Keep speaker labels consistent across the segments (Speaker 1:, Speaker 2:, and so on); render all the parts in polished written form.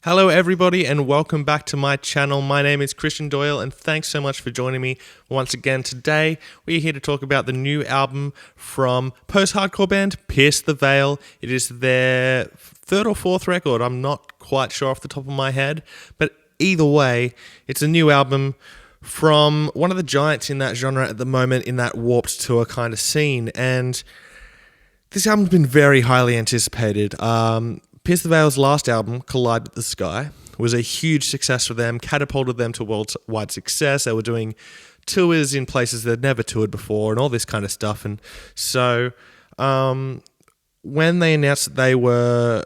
Speaker 1: Hello everybody and welcome back to my channel. My name is Christian Doyle and thanks so much for joining me once again. Today we're here to talk about the new album from post-hardcore band Pierce the Veil. It is their third or fourth record, I'm not quite sure off the top of my head, but either way, it's a new album from one of the giants in that genre at the moment, in that Warped Tour kind of scene, and this album's been very highly anticipated. Pierce the Veil's last album, Collide with the Sky, was a huge success for them, catapulted them to worldwide success. They were doing tours in places they'd never toured before and all this kind of stuff. And so when they announced that they were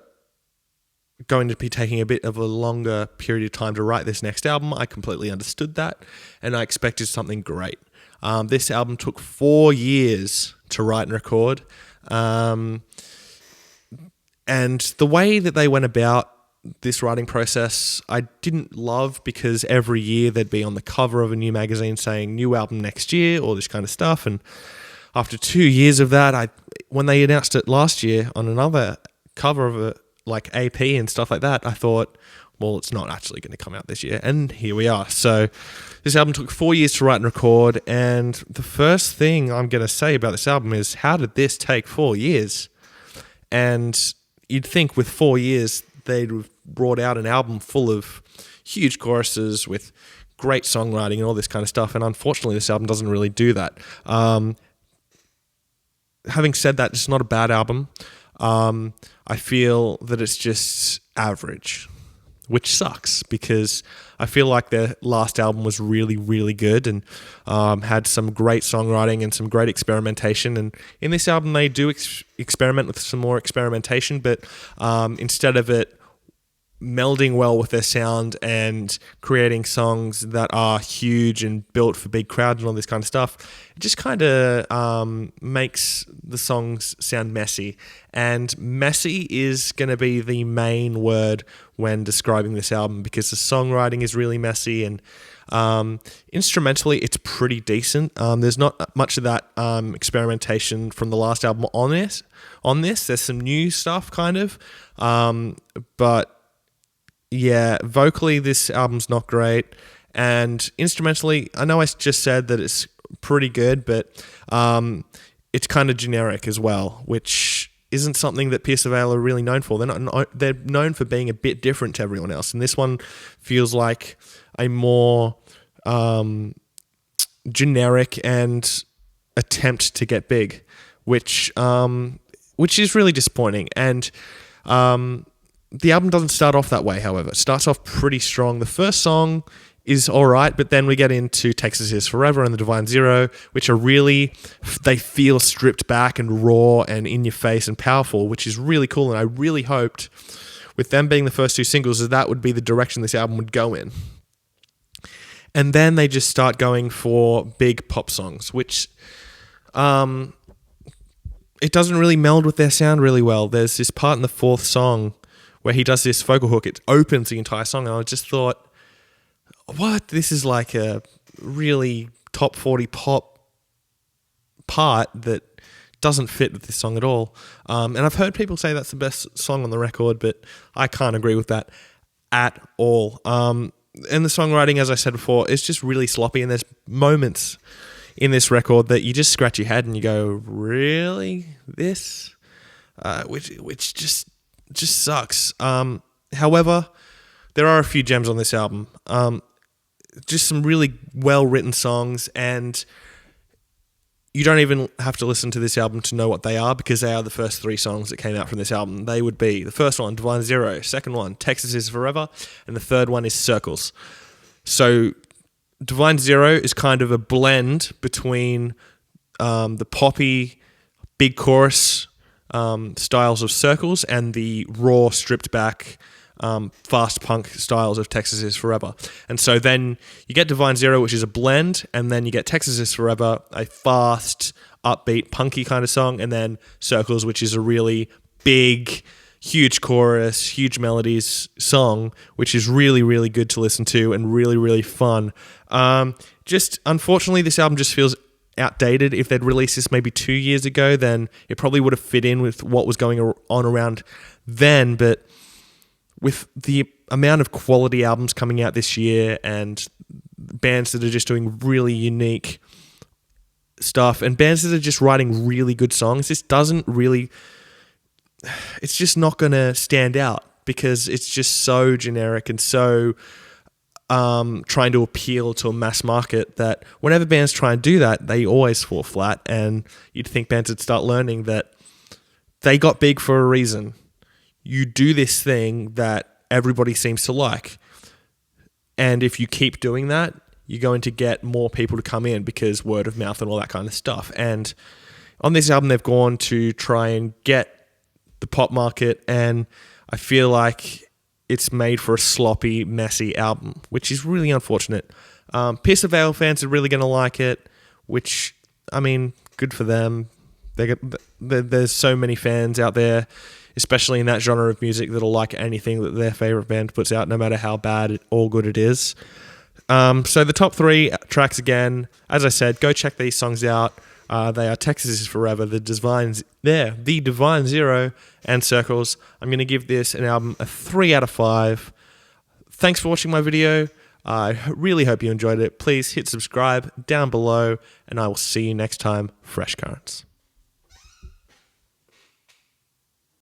Speaker 1: going to be taking a bit of a longer period of time to write this next album, I completely understood that and I expected something great. This album took 4 years to write and record. And the way that they went about this writing process, I didn't love, because every year they'd be on the cover of a new magazine saying new album next year, all this kind of stuff. And after 2 years of that, when they announced it last year on another cover of a like AP and stuff like that, I thought, well, it's not actually going to come out this year. And here we are. So this album took 4 years to write and record. And the first thing I'm going to say about this album is, how did this take 4 years? And you'd think with 4 years, they'd have brought out an album full of huge choruses with great songwriting and all this kind of stuff. And unfortunately, this album doesn't really do that. Having said that, it's not a bad album. I feel that it's just average, which sucks, because I feel like their last album was really, really good and had some great songwriting and some great experimentation. And in this album, they do experiment with some more experimentation, but instead of it melding well with their sound and creating songs that are huge and built for big crowds and all this kind of stuff, it just kind of makes the songs sound messy. And messy is going to be the main word when describing this album, because the songwriting is really messy, and instrumentally it's pretty decent. There's not much of that experimentation from the last album on this. There's some new stuff kind of, but yeah, vocally this album's not great, and instrumentally, I know I just said that it's pretty good, but it's kind of generic as well, which isn't something that Pierce the Veil are really known for. They're known for being a bit different to everyone else, and this one feels like a more generic and attempt to get big, which is really disappointing. And the album doesn't start off that way, however. It starts off pretty strong. The first song is all right, but then we get into Texas Is Forever and The Divine Zero, which are really, they feel stripped back and raw and in your face and powerful, which is really cool. And I really hoped, with them being the first two singles, that would be the direction this album would go in. And then they just start going for big pop songs, which it doesn't really meld with their sound really well. There's this part in the fourth song where he does this vocal hook. It opens the entire song, and I just thought, what? This is like a really top 40 pop part that doesn't fit with this song at all. And I've heard people say that's the best song on the record, but I can't agree with that at all. And the songwriting, as I said before, is just really sloppy, and there's moments in this record that you just scratch your head and you go, really? This? Which just sucks. However, there are a few gems on this album. Just some really well-written songs, and you don't even have to listen to this album to know what they are, because they are the first 3 songs that came out from this album. They would be the first one, Divine Zero, second one, Texas Is Forever, and the third one is Circles. So Divine Zero is kind of a blend between the poppy, big chorus styles of Circles and the raw, stripped back, fast punk styles of Texas Is Forever. And so then you get Divine Zero, which is a blend, and then you get Texas Is Forever, a fast, upbeat, punky kind of song, and then Circles, which is a really big, huge chorus, huge melodies song, which is really, really good to listen to and really, really fun. Just unfortunately, this album just feels outdated. If they'd released this maybe 2 years ago, then it probably would have fit in with what was going on around then. But with the amount of quality albums coming out this year and bands that are just doing really unique stuff and bands that are just writing really good songs, it's just not going to stand out because it's just so generic and so trying to appeal to a mass market that whenever bands try and do that, they always fall flat. And you'd think bands would start learning that they got big for a reason. You do this thing that everybody seems to like. And if you keep doing that, you're going to get more people to come in because word of mouth and all that kind of stuff. And on this album, they've gone to try and get the pop market, and I feel like it's made for a sloppy, messy album, which is really unfortunate. Pierce the Veil fans are really going to like it, which, I mean, good for them. There's so many fans out there, especially in that genre of music, that'll like anything that their favorite band puts out, no matter how bad or good it is. So the top 3 tracks again, as I said, go check these songs out. They are Texas is Forever, The Divine Zero, and Circles. I'm going to give this an album a 3 out of 5. Thanks for watching my video. I really hope you enjoyed it. Please hit subscribe down below, and I will see you next time. Fresh Currents.